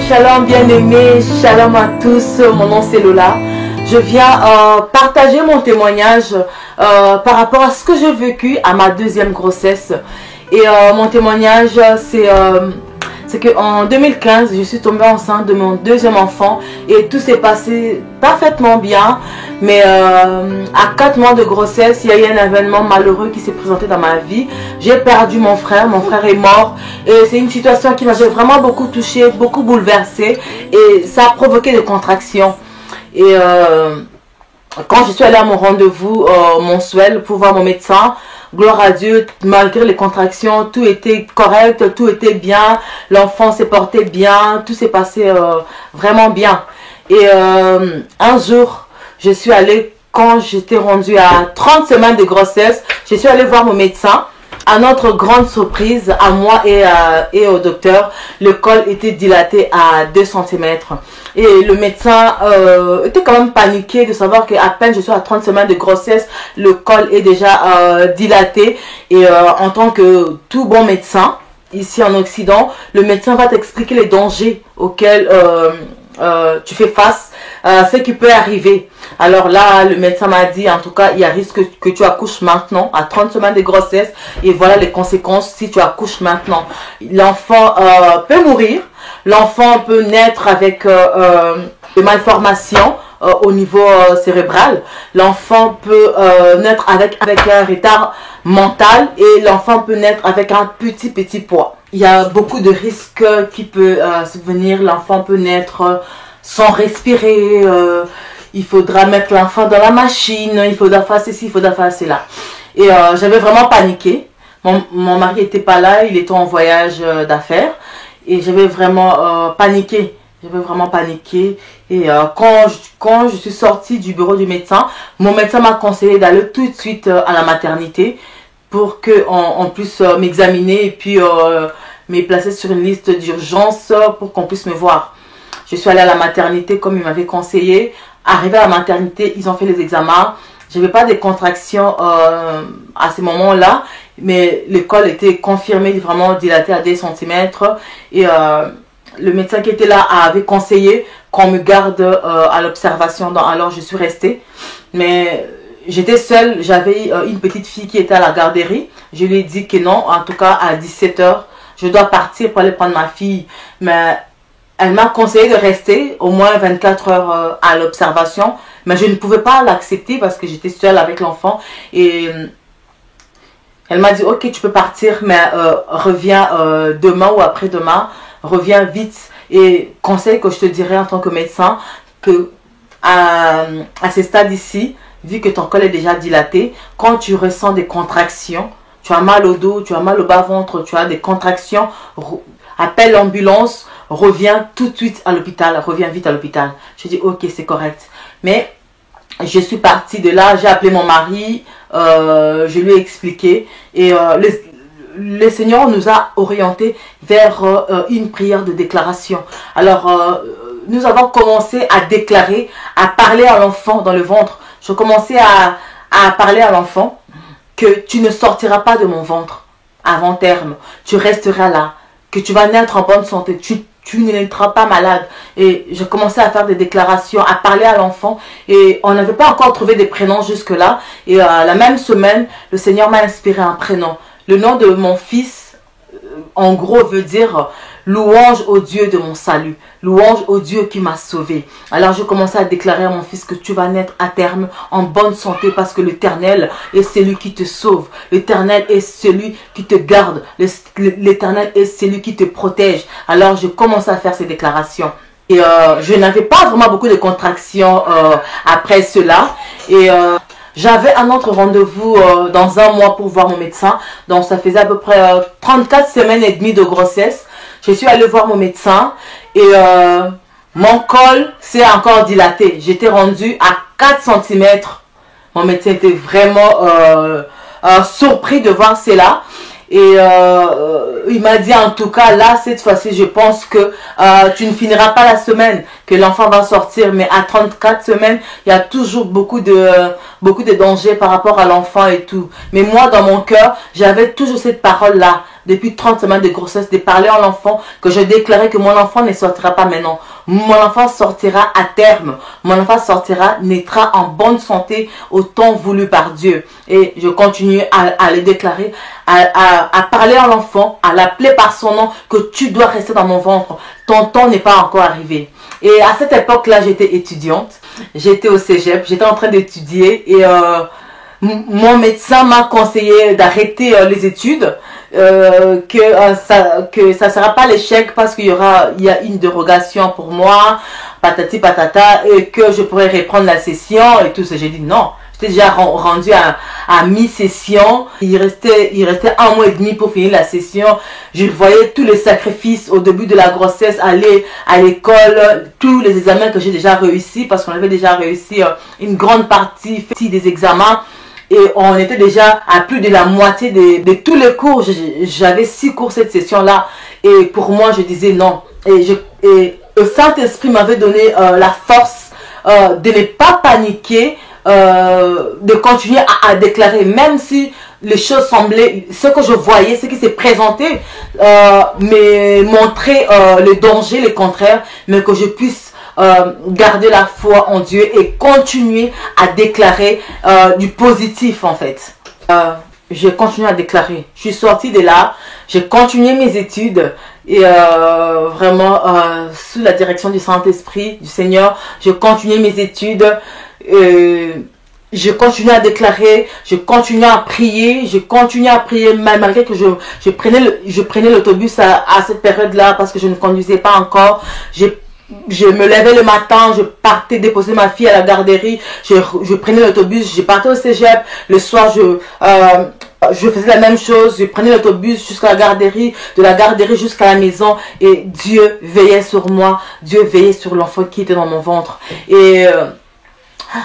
Shalom bien-aimés, shalom à tous, mon nom c'est Lola. Je viens partager mon témoignage par rapport à ce que j'ai vécu à ma deuxième grossesse. Et mon témoignage c'est qu'en 2015, je suis tombée enceinte de mon deuxième enfant et tout s'est passé parfaitement bien. Mais à 4 mois de grossesse, il y a eu un événement malheureux qui s'est présenté dans ma vie. J'ai perdu mon frère est mort. Et c'est une situation qui m'avait vraiment beaucoup touchée, beaucoup bouleversée. Et ça a provoqué des contractions. Et quand je suis allée à mon rendez-vous mensuel pour voir mon médecin, gloire à Dieu, malgré les contractions, tout était correct, tout était bien, l'enfant s'est porté bien, tout s'est passé vraiment bien. Et un jour, je suis allée, quand j'étais rendue à 30 semaines de grossesse, je suis allée voir mon médecin. À notre grande surprise, à moi et au docteur, le col était dilaté à 2 cm. Et le médecin était quand même paniqué de savoir qu'à peine je suis à 30 semaines de grossesse, le col est déjà dilaté. Et en tant que tout bon médecin, ici en Occident, le médecin va t'expliquer les dangers auxquels tu fais face, ce qui peut arriver. Alors là, le médecin m'a dit, en tout cas, il y a risque que tu accouches maintenant, à 30 semaines de grossesse. Et voilà les conséquences si tu accouches maintenant. L'enfant peut mourir. L'enfant peut naître avec des malformations au niveau cérébral. L'enfant peut naître avec un retard mental. Et l'enfant peut naître avec un petit poids. Il y a beaucoup de risques qui peuvent survenir. L'enfant peut naître sans respirer. Il faudra mettre l'enfant dans la machine. Il faudra faire ceci, il faudra faire cela. Et j'avais vraiment paniqué. Mon mari n'était pas là. Il était en voyage d'affaires. Et j'avais vraiment paniqué. J'avais vraiment paniqué. Et quand je suis sortie du bureau du médecin, mon médecin m'a conseillé d'aller tout de suite à la maternité pour qu'on puisse m'examiner et puis me placer sur une liste d'urgence pour qu'on puisse me voir. Je suis allée à la maternité comme il m'avait conseillé. Arrivée à la maternité, ils ont fait les examens. Je n'avais pas de contractions à ce moment-là, mais le col était confirmé, vraiment dilaté à 2 cm. Et le médecin qui était là avait conseillé qu'on me garde à l'observation. Alors je suis restée. Mais j'étais seule, j'avais une petite fille qui était à la garderie. Je lui ai dit que non, en tout cas à 17 h, je dois partir pour aller prendre ma fille. Mais elle m'a conseillé de rester au moins 24 heures à l'observation. Mais je ne pouvais pas l'accepter parce que j'étais seule avec l'enfant. Et elle m'a dit, ok, tu peux partir, mais reviens demain ou après-demain. Reviens vite. Et conseil que je te dirais en tant que médecin, que à ce stade ici, vu que ton col est déjà dilaté, quand tu ressens des contractions, tu as mal au dos, tu as mal au bas-ventre, tu as des contractions, appelle l'ambulance, reviens tout de suite à l'hôpital, reviens vite à l'hôpital. Je dis ok, c'est correct. Mais je suis partie de là, j'ai appelé mon mari, je lui ai expliqué et le Seigneur nous a orientés vers une prière de déclaration. Alors nous avons commencé à déclarer, à parler à l'enfant dans le ventre. Je commençais à parler à l'enfant que tu ne sortiras pas de mon ventre avant terme. Tu resteras là, que tu vas naître en bonne santé. Tu ne naîtras pas malade. Et je commençais à faire des déclarations, à parler à l'enfant. Et on n'avait pas encore trouvé des prénoms jusque-là. Et la même semaine, le Seigneur m'a inspiré un prénom. Le nom de mon fils, en gros, veut dire louange au Dieu de mon salut. Louange au Dieu qui m'a sauvé. Alors je commençais à déclarer à mon fils que tu vas naître à terme en bonne santé parce que l'Éternel est celui qui te sauve. L'Éternel est celui qui te garde. L'Éternel est celui qui te protège. Alors je commençais à faire ces déclarations. Et je n'avais pas vraiment beaucoup de contractions après cela. Et j'avais un autre rendez-vous dans 1 mois pour voir mon médecin. Donc ça faisait à peu près 34 semaines et demie de grossesse. Je suis allée voir mon médecin et mon col s'est encore dilaté. J'étais rendue à 4 cm. Mon médecin était vraiment surpris de voir cela. Et il m'a dit en tout cas là cette fois-ci je pense que tu ne finiras pas la semaine, que l'enfant va sortir, mais à 34 semaines il y a toujours beaucoup de dangers par rapport à l'enfant et tout. Mais moi dans mon cœur j'avais toujours cette parole là depuis 30 semaines de grossesse, de parler à l'enfant, que je déclarais que mon enfant ne sortira pas maintenant. Mon enfant sortira à terme. Mon enfant sortira, naîtra en bonne santé au temps voulu par Dieu. Et je continue à le déclarer, à parler à l'enfant, à l'appeler par son nom, que tu dois rester dans mon ventre. Ton temps n'est pas encore arrivé. Et à cette époque-là, j'étais étudiante. J'étais au cégep, j'étais en train d'étudier et mon médecin m'a conseillé d'arrêter les études, que ça sera pas l'échec parce qu'il y a une dérogation pour moi, patati patata, et que je pourrais reprendre la session et tout ça. J'ai dit non. J'étais déjà rendu à mi-session. Il restait 1 mois et demi pour finir la session. Je voyais tous les sacrifices au début de la grossesse, aller à l'école, tous les examens que j'ai déjà réussi, parce qu'on avait déjà réussi une grande partie des examens. Et on était déjà à plus de la moitié de tous les cours. J'avais 6 cours cette session-là. Et pour moi, je disais non. Et le Saint-Esprit m'avait donné la force de ne pas paniquer, de continuer à déclarer, même si les choses semblaient, ce que je voyais, ce qui s'est présenté, mais montrer le danger, le contraire, mais que je puisse garder la foi en Dieu et continuer à déclarer du positif en fait. J'ai continué à déclarer. Je suis sortie de là, j'ai continué mes études et vraiment sous la direction du Saint-Esprit, du Seigneur, j'ai continué mes études. Je continuais à déclarer, je continuais à prier, malgré que je prenais l'autobus à cette période-là parce que je ne conduisais pas encore. Je me levais le matin, je partais déposer ma fille à la garderie, je prenais l'autobus, je partais au cégep, le soir je faisais la même chose, je prenais l'autobus jusqu'à la garderie, de la garderie jusqu'à la maison et Dieu veillait sur moi, Dieu veillait sur l'enfant qui était dans mon ventre. Et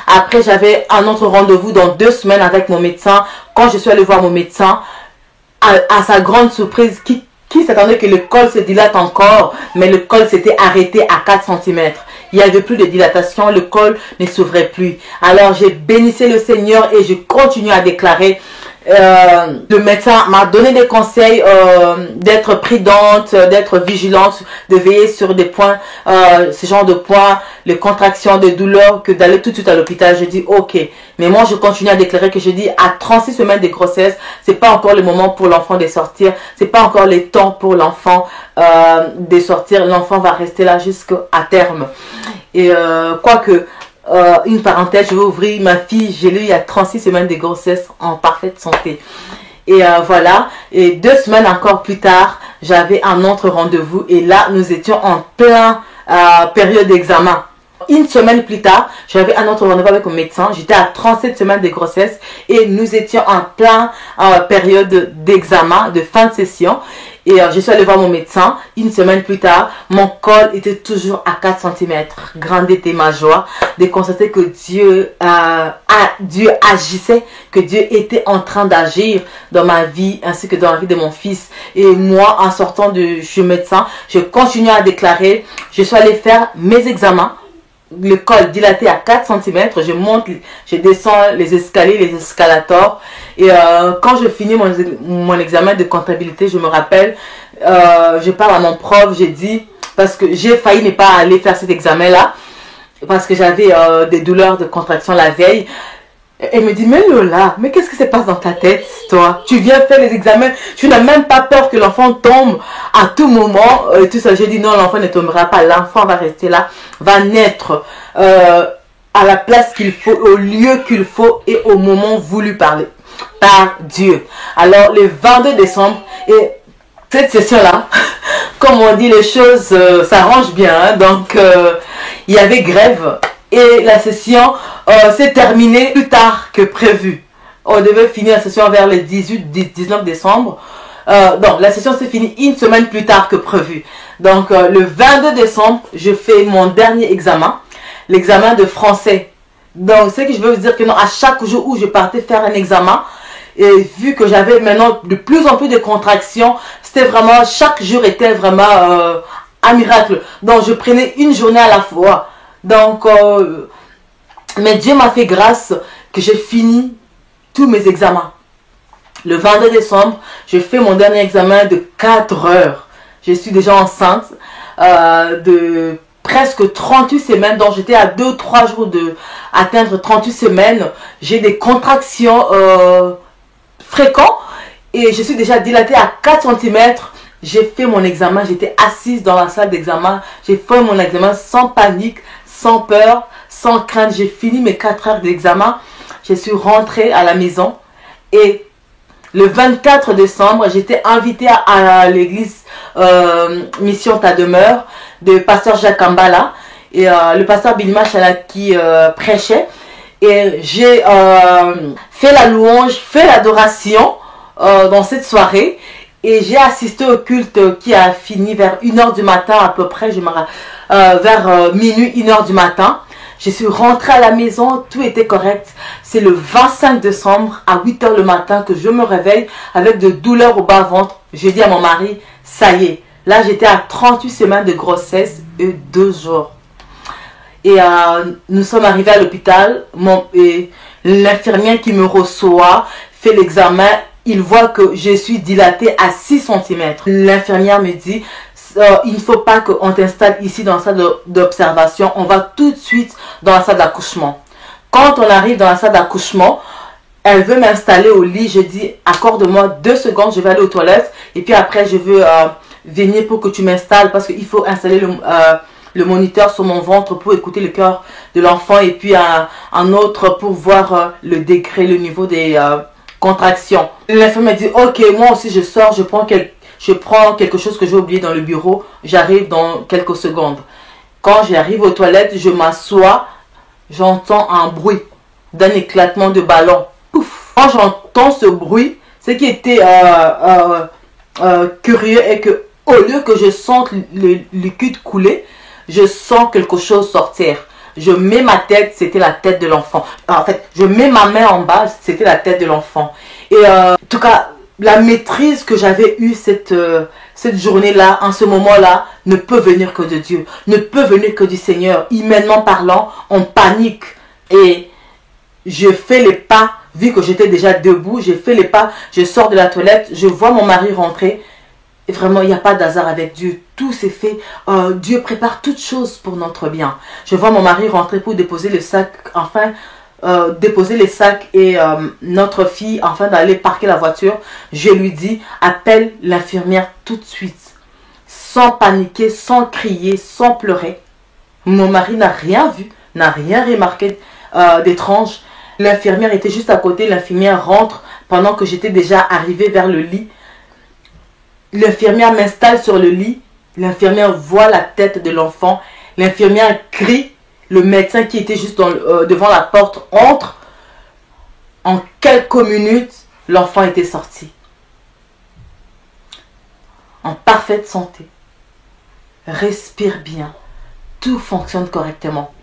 après, j'avais un autre rendez-vous dans 2 semaines avec mon médecin. Quand je suis allée voir mon médecin, à sa grande surprise, qui s'attendait que le col se dilate encore, mais le col s'était arrêté à 4 cm. Il n'y avait plus de dilatation, le col ne s'ouvrait plus. Alors, j'ai béni le Seigneur et je continue à déclarer. Le médecin m'a donné des conseils d'être prudente, d'être vigilante, de veiller sur des points, ce genre de points, les contractions, des douleurs, que d'aller tout de suite à l'hôpital. Je dis ok, mais moi je continue à déclarer que je dis à 36 semaines de grossesse, c'est pas encore le moment pour l'enfant de sortir, c'est pas encore le temps pour l'enfant de sortir, l'enfant va rester là jusqu'à terme. Et quoique une parenthèse, je vais ouvrir, ma fille, j'ai lu il y a 36 semaines de grossesse en parfaite santé. Et voilà, et 2 semaines encore plus tard, j'avais un autre rendez-vous et là, nous étions en plein période d'examen. Une semaine plus tard, j'avais un autre rendez-vous avec mon médecin, j'étais à 37 semaines de grossesse et nous étions en plein période d'examen, de fin de session. Et je suis allée voir mon médecin. Une semaine plus tard, mon col était toujours à 4 cm. Grande était ma joie de constater que Dieu agissait, que Dieu était en train d'agir dans ma vie ainsi que dans la vie de mon fils. Et moi, en sortant de chez le médecin, je continue à déclarer. Je suis allée faire mes examens. Le col dilaté à 4 cm, je monte, je descends les escaliers, les escalators. Et quand je finis mon examen de comptabilité, je me rappelle, je parle à mon prof, j'ai dit, parce que j'ai failli ne pas aller faire cet examen-là, parce que j'avais des douleurs de contraction la veille. Elle me dit, mais Lola, mais qu'est-ce qui se passe dans ta tête, toi? Tu viens faire les examens, tu n'as même pas peur que l'enfant tombe à tout moment. Et tout ça, j'ai dit, non, l'enfant ne tombera pas, l'enfant va rester là, va naître à la place qu'il faut, au lieu qu'il faut et au moment voulu par Dieu. Alors, le 22 décembre, et cette session-là, comme on dit, les choses s'arrangent bien. Hein, donc, il y avait grève. Et la session s'est terminée plus tard que prévu. On devait finir la session vers le 18-19 décembre. Donc, la session s'est finie une semaine plus tard que prévu. Donc, le 22 décembre, je fais mon dernier examen. L'examen de français. Donc, ce que je veux vous dire que non, à chaque jour où je partais faire un examen, et vu que j'avais maintenant de plus en plus de contractions, c'était vraiment, chaque jour était vraiment un miracle. Donc, je prenais une journée à la fois. Donc, mais Dieu m'a fait grâce que j'ai fini tous mes examens. Le 22 décembre, je fais mon dernier examen de 4 heures. Je suis déjà enceinte de presque 38 semaines. Donc j'étais à 2-3 jours de atteindre 38 semaines. J'ai des contractions fréquentes et je suis déjà dilatée à 4 cm. J'ai fait mon examen, j'étais assise dans la salle d'examen. J'ai fait mon examen sans panique, sans peur, sans crainte. J'ai fini mes 4 heures d'examen. Je suis rentrée à la maison et le 24 décembre, j'étais invitée à l'église Mission Ta Demeure de pasteur Jacques Kambala et le pasteur Bilima Chala qui prêchait. Et j'ai fait la louange, fait l'adoration dans cette soirée. Et j'ai assisté au culte qui a fini vers 1h du matin à peu près, vers minuit, 1h du matin. Je suis rentrée à la maison, tout était correct. C'est le 25 décembre à 8h le matin que je me réveille avec de douleurs au bas-ventre. Je dis à mon mari, ça y est. Là, j'étais à 38 semaines de grossesse et 2 jours. Et nous sommes arrivés à l'hôpital. Et l'infirmière qui me reçoit fait l'examen. Il voit que je suis dilatée à 6 cm. L'infirmière me dit, il ne faut pas qu'on t'installe ici dans la salle d'observation. On va tout de suite dans la salle d'accouchement. Quand on arrive dans la salle d'accouchement, elle veut m'installer au lit. Je dis, accorde-moi 2 secondes, je vais aller aux toilettes. Et puis après, je veux venir pour que tu m'installes parce qu'il faut installer le moniteur sur mon ventre pour écouter le cœur de l'enfant. Et puis un autre pour voir le degré, le niveau des contractions. L'infirmière dit, ok, moi aussi je sors, je prends quelque chose que j'ai oublié dans le bureau. J'arrive dans quelques secondes. Quand j'arrive aux toilettes, je m'assois. J'entends un bruit d'un éclatement de ballon. Pouf. Quand j'entends ce bruit, ce qui était curieux est que au lieu que je sente le liquide couler, je sens quelque chose sortir. Je mets ma tête, c'était la tête de l'enfant. En fait, je mets ma main en bas, c'était la tête de l'enfant. Et en tout cas, la maîtrise que j'avais eue cette journée-là, en ce moment-là, ne peut venir que de Dieu. Ne peut venir que du Seigneur. Humainement parlant, on panique. Et je fais les pas, vu que j'étais déjà debout, je fais les pas, je sors de la toilette, je vois mon mari rentrer. Et vraiment, il n'y a pas d'hasard avec Dieu. Tout s'est fait. Dieu prépare toutes choses pour notre bien. Je vois mon mari rentrer pour déposer le sac, enfin, déposer les sacs et notre fille, enfin, d'aller parquer la voiture. Je lui dis, appelle l'infirmière tout de suite. Sans paniquer, sans crier, sans pleurer. Mon mari n'a rien vu, n'a rien remarqué d'étrange. L'infirmière était juste à côté. L'infirmière rentre pendant que j'étais déjà arrivée vers le lit. L'infirmière m'installe sur le lit. L'infirmière voit la tête de l'enfant. L'infirmière crie. Le médecin qui était juste devant la porte entre. En quelques minutes, l'enfant était sorti. En parfaite santé. Respire bien. Tout fonctionne correctement.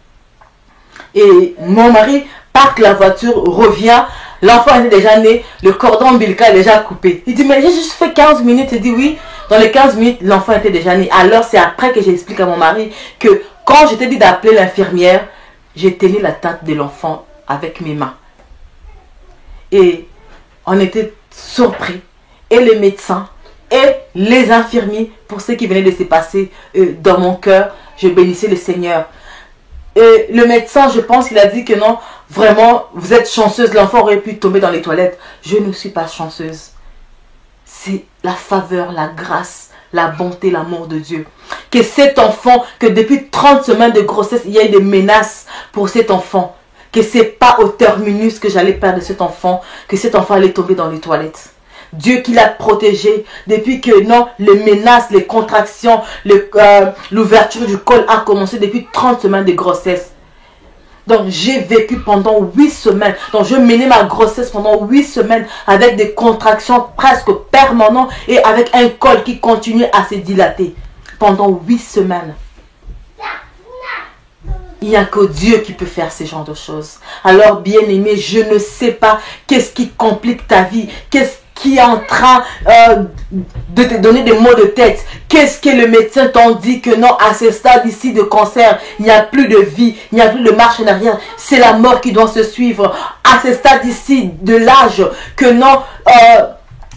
Et mon mari parque la voiture, revient. L'enfant était déjà né, le cordon ombilical est déjà coupé. Il dit, mais j'ai juste fait 15 minutes. Il dit, oui, dans les 15 minutes, l'enfant était déjà né. Alors, c'est après que j'explique à mon mari que quand je t'ai dit d'appeler l'infirmière, j'ai tenu la tête de l'enfant avec mes mains. Et on était surpris. Et les médecins, et les infirmiers, pour ce qui venait de se passer dans mon cœur, je bénissais le Seigneur. Et le médecin, je pense qu'il a dit que non, vraiment, vous êtes chanceuse, l'enfant aurait pu tomber dans les toilettes. Je ne suis pas chanceuse. C'est la faveur, la grâce, la bonté, l'amour de Dieu. Que cet enfant, que depuis 30 semaines de grossesse, il y a eu des menaces pour cet enfant. Que ce n'est pas au terminus que j'allais perdre cet enfant, que cet enfant allait tomber dans les toilettes. Dieu qui l'a protégé depuis que non, les menaces, les contractions, l'ouverture du col a commencé depuis 30 semaines de grossesse. Donc j'ai vécu pendant 8 semaines. Donc je menais ma grossesse pendant 8 semaines avec des contractions presque permanentes et avec un col qui continuait à se dilater pendant 8 semaines. Il n'y a que Dieu qui peut faire ce genre de choses. Alors bien aimé, je ne sais pas qu'est-ce qui complique ta vie, qu'est-ce qui est en train de te donner des maux de tête? Qu'est-ce que le médecin t'en dit que non, à ce stade ici de cancer, il n'y a plus de vie, il n'y a plus de marche en arrière, c'est la mort qui doit se suivre. À ce stade ici de l'âge, que non,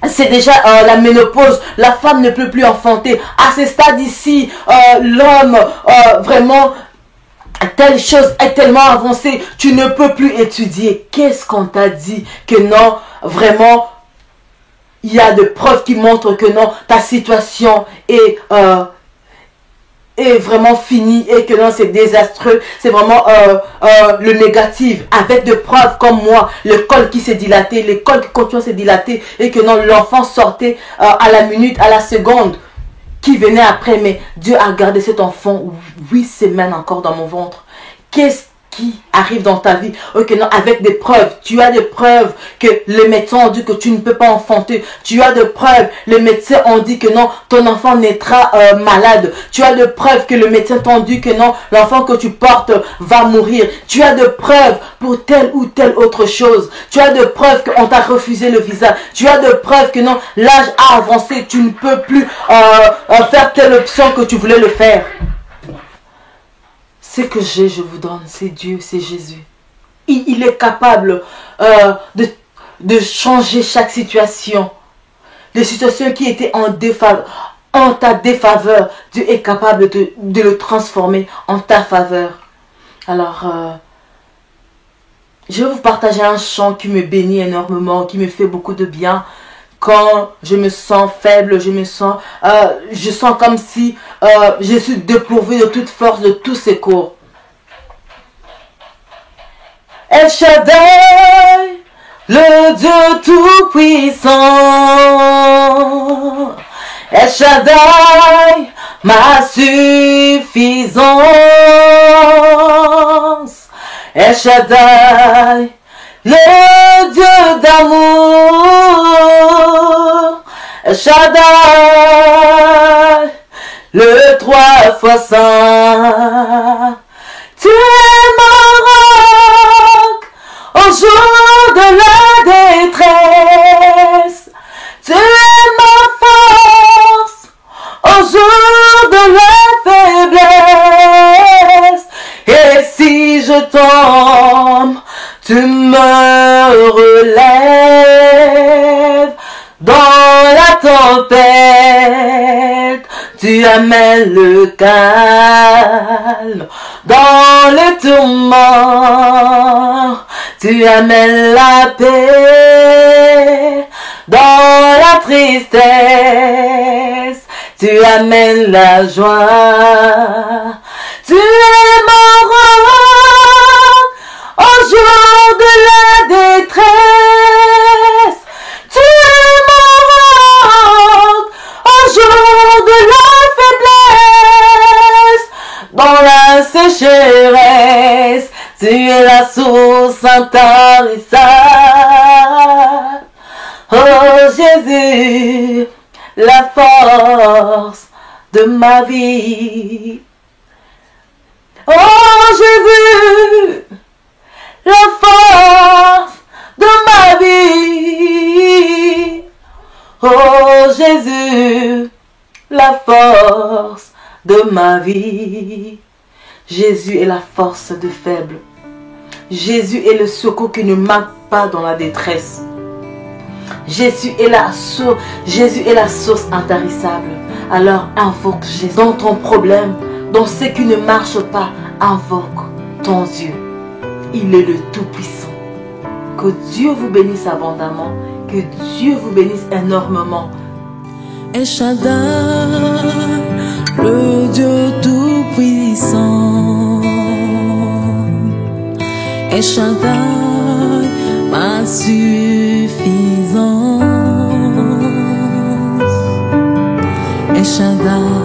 c'est déjà la ménopause, la femme ne peut plus enfanter. À ce stade ici, l'homme vraiment, telle chose est tellement avancée, tu ne peux plus étudier. Qu'est-ce qu'on t'a dit? Que non, vraiment, il y a de preuves qui montrent que non, ta situation est vraiment finie et que non, c'est désastreux. C'est vraiment le négatif, avec de preuves comme moi, le col qui s'est dilaté, le col qui continue à se dilater et que non, l'enfant sortait à la minute, à la seconde qui venait après. Mais Dieu a gardé cet enfant 8 semaines encore dans mon ventre. Qu'est-ce qui arrive dans ta vie? Ok, non, avec des preuves. Tu as des preuves que les médecins ont dit que tu ne peux pas enfanter. Tu as des preuves. Les médecins ont dit que non, ton enfant naîtra malade. Tu as des preuves que le médecin t'a dit que non, l'enfant que tu portes va mourir. Tu as des preuves pour telle ou telle autre chose. Tu as des preuves qu'on t'a refusé le visa. Tu as des preuves que non, l'âge a avancé. Tu ne peux plus faire telle option que tu voulais le faire. Ce que j'ai, je vous donne, c'est Dieu, c'est Jésus. Il est capable de changer chaque situation. Les situations qui étaient en ta défaveur, Dieu est capable de le transformer en ta faveur. Alors, je vais vous partager un chant qui me bénit énormément, qui me fait beaucoup de bien. Quand je me sens faible, je sens comme si je suis dépourvu de toute force, de tout secours. El Shaddai, le Dieu tout-puissant. El Shaddai, ma suffisance. El Shaddai, le Dieu d'amour. El Shaddai, le 3 fois saint. Tu es mon roc au jour de la détresse. Tu es ma force au jour de la faiblesse. Et si je tombe, tu me relèves. Dans la tempête, tu amènes le calme. Dans le tourment, tu amènes la paix. Dans la tristesse, tu amènes la joie. Tu es mon roc au jour de la détresse. Tu es mon roc au jour de la faiblesse. Dans la sécheresse, tu es la source intarissable. Oh Jésus, la force de ma vie. Oh Jésus, la force de ma vie. Oh Jésus, la force de ma vie. Jésus est la force de faible. Jésus est le secours qui ne manque pas dans la détresse. Jésus est la source intarissable. Alors invoque Jésus dans ton problème, dans ce qui ne marche pas. Invoque ton Dieu. Il est le Tout-Puissant. Que Dieu vous bénisse abondamment. Que Dieu vous bénisse énormément. El Shaddai, le Dieu Tout-Puissant. El Shaddai, ma suffisance. El Shaddai.